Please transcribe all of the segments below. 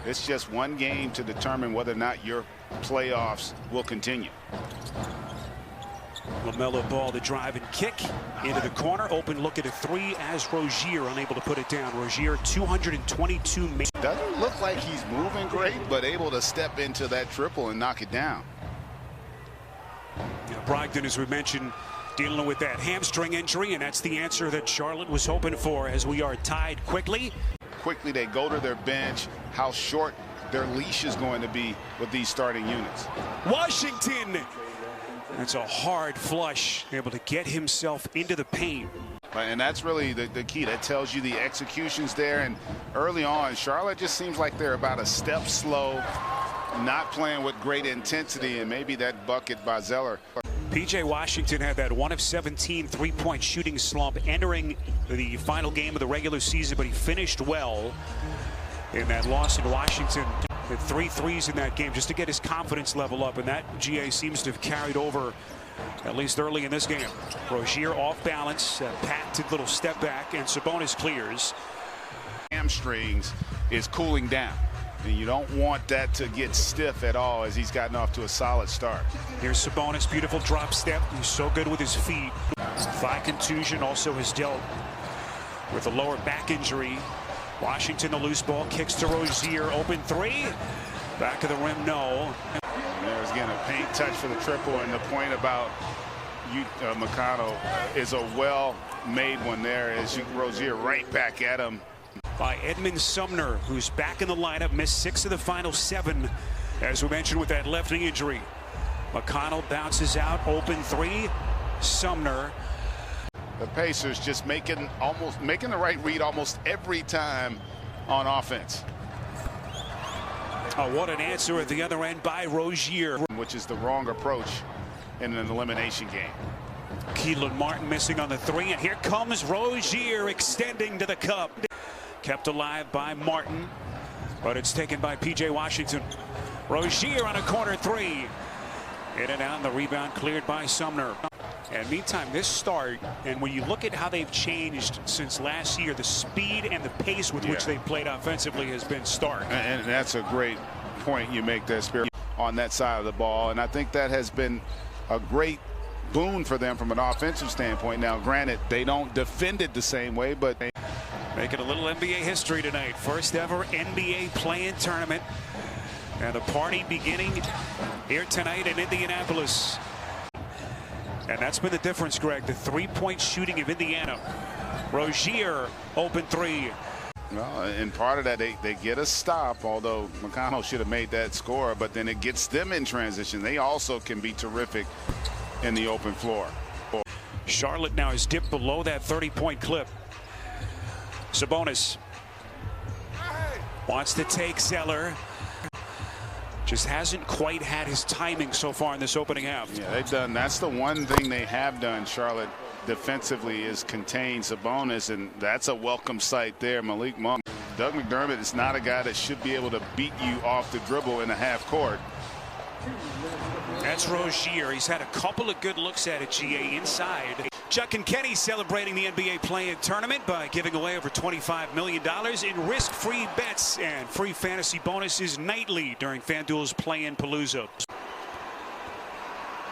It's just one game to determine whether or not your playoffs will continue. LaMelo Ball, the drive and kick into the corner. Open look at a three as Rozier unable to put it down. Rozier 222. Doesn't look like he's moving great, but able to step into that triple and knock it down. Now, Brogdon, as we mentioned, dealing with that hamstring injury, and that's the answer that Charlotte was hoping for as we are tied quickly. Quickly they go to their bench, how short their leash is going to be with these starting units. Washington! That's a hard flush, able to get himself into the paint. And that's really the key. That tells you the execution's there. And early on, Charlotte just seems like they're about a step slow, not playing with great intensity, and maybe that bucket by Zeller. P.J. Washington had that 1 of 17 three-point shooting slump entering the final game of the regular season, but he finished well in that loss in Washington. Had 3 threes in that game just to get his confidence level up, and that GA seems to have carried over at least early in this game. Rozier off balance, patented little step back, and Sabonis clears. Hamstrings is cooling down, and you don't want that to get stiff at all as he's gotten off to a solid start. Here's Sabonis, beautiful drop step. He's so good with his feet. Thigh contusion, also has dealt with a lower back injury. Washington, the loose ball, kicks to Rozier, open three. Back of the rim, no. And there's again a paint touch for the triple, and the point about McConnell is a well-made one there as Rozier right back at him. By Edmund Sumner, who's back in the lineup, missed 6 of the final 7, as we mentioned, with that left knee injury. McConnell bounces out, open three, Sumner. The Pacers just making the right read almost every time on offense. Oh, what an answer at the other end by Rozier. Which is the wrong approach in an elimination game. Keelan Martin missing on the three, and here comes Rozier extending to the cup. Kept alive by Martin, but it's taken by P.J. Washington. Rozier on a corner three. In and out, the rebound cleared by Sumner. And meantime, this start, and when you look at how they've changed since last year, the speed and the pace with which they've played offensively has been stark. And that's a great point you make there, Spirit, on that side of the ball. And I think that has been a great boon for them from an offensive standpoint. Now, granted, they don't defend it the same way, but they making a little NBA history tonight. First ever NBA play-in tournament. And the party beginning here tonight in Indianapolis. And that's been the difference, Greg, the three-point shooting of Indiana. Rozier, open three. Well, and part of that, they get a stop, although McConnell should have made that score, but then it gets them in transition. They also can be terrific in the open floor. Charlotte now has dipped below that 30-point clip. Sabonis wants to take Zeller. Just hasn't quite had his timing so far in this opening half. Yeah, that's the one thing they have done, Charlotte, defensively, is contain Sabonis, and that's a welcome sight there. Malik Monk. Doug McDermott is not a guy that should be able to beat you off the dribble in a half court. That's Rozier. He's had a couple of good looks at it, GA, inside. Chuck and Kenny celebrating the NBA play-in tournament by giving away over $25 million in risk-free bets and free fantasy bonuses nightly during FanDuel's play-in Palooza.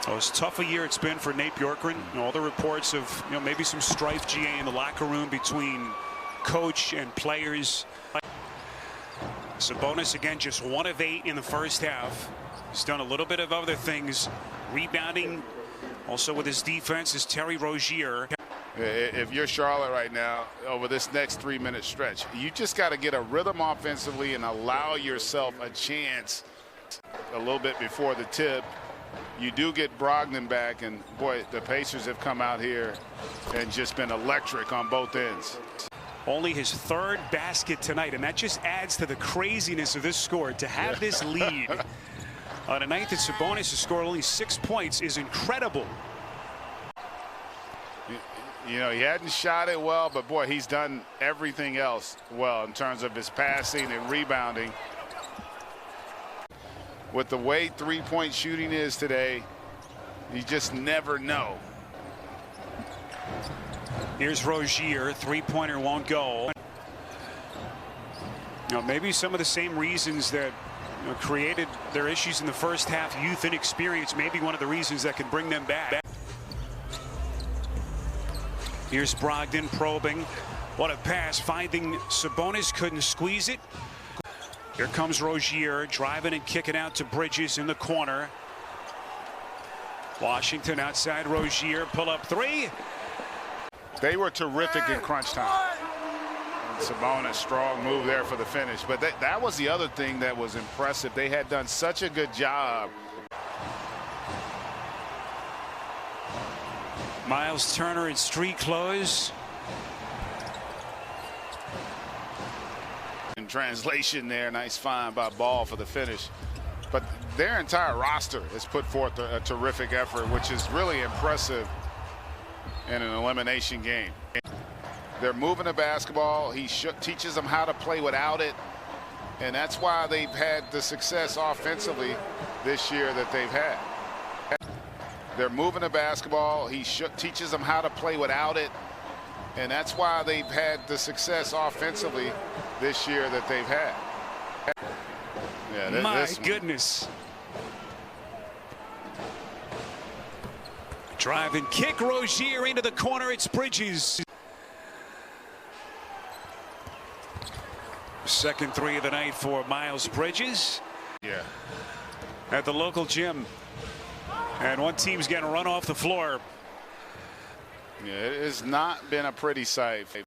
Oh, as tough a year it's been for Nate Bjorkgren. All the reports of maybe some strife, GA, in the locker room between coach and players. Sabonis again just 1 of 8 in the first half. He's done a little bit of other things, rebounding. Also with his defense is Terry Rozier. If you're Charlotte right now, over this next 3-minute stretch, you just got to get a rhythm offensively and allow yourself a chance a little bit before the tip. You do get Brogdon back, and boy, the Pacers have come out here and just been electric on both ends. Only his 3rd basket tonight, and that just adds to the craziness of this score. To have this lead on a night that Sabonis has scored only 6 points is incredible. You know, he hadn't shot it well, but boy, he's done everything else well in terms of his passing and rebounding. With the way three-point shooting is today, you just never know. Here's Rozier, three-pointer won't go. Maybe some of the same reasons that created their issues in the first half, youth and experience, maybe one of the reasons that can bring them back. Here's Brogdon probing. What a pass, finding Sabonis, couldn't squeeze it. Here comes Rozier, driving and kicking out to Bridges in the corner. Washington outside Rozier, pull up three. They were terrific in crunch time. Sabonis, strong move there for the finish. But that was the other thing that was impressive. They had done such a good job. Miles Turner in street clothes. In translation there, nice find by Ball for the finish. But their entire roster has put forth a terrific effort, which is really impressive in an elimination game. They're moving the basketball. He teaches them how to play without it. And that's why they've had the success offensively this year that they've had. They're moving the basketball. He teaches them how to play without it. And that's why they've had the success offensively this year that they've had. Yeah, my goodness. Drive and kick, Rozier into the corner. It's Bridges. Second three of the night for Miles Bridges. Yeah. At the local gym. And one team's getting run off the floor. Yeah, it has not been a pretty sight.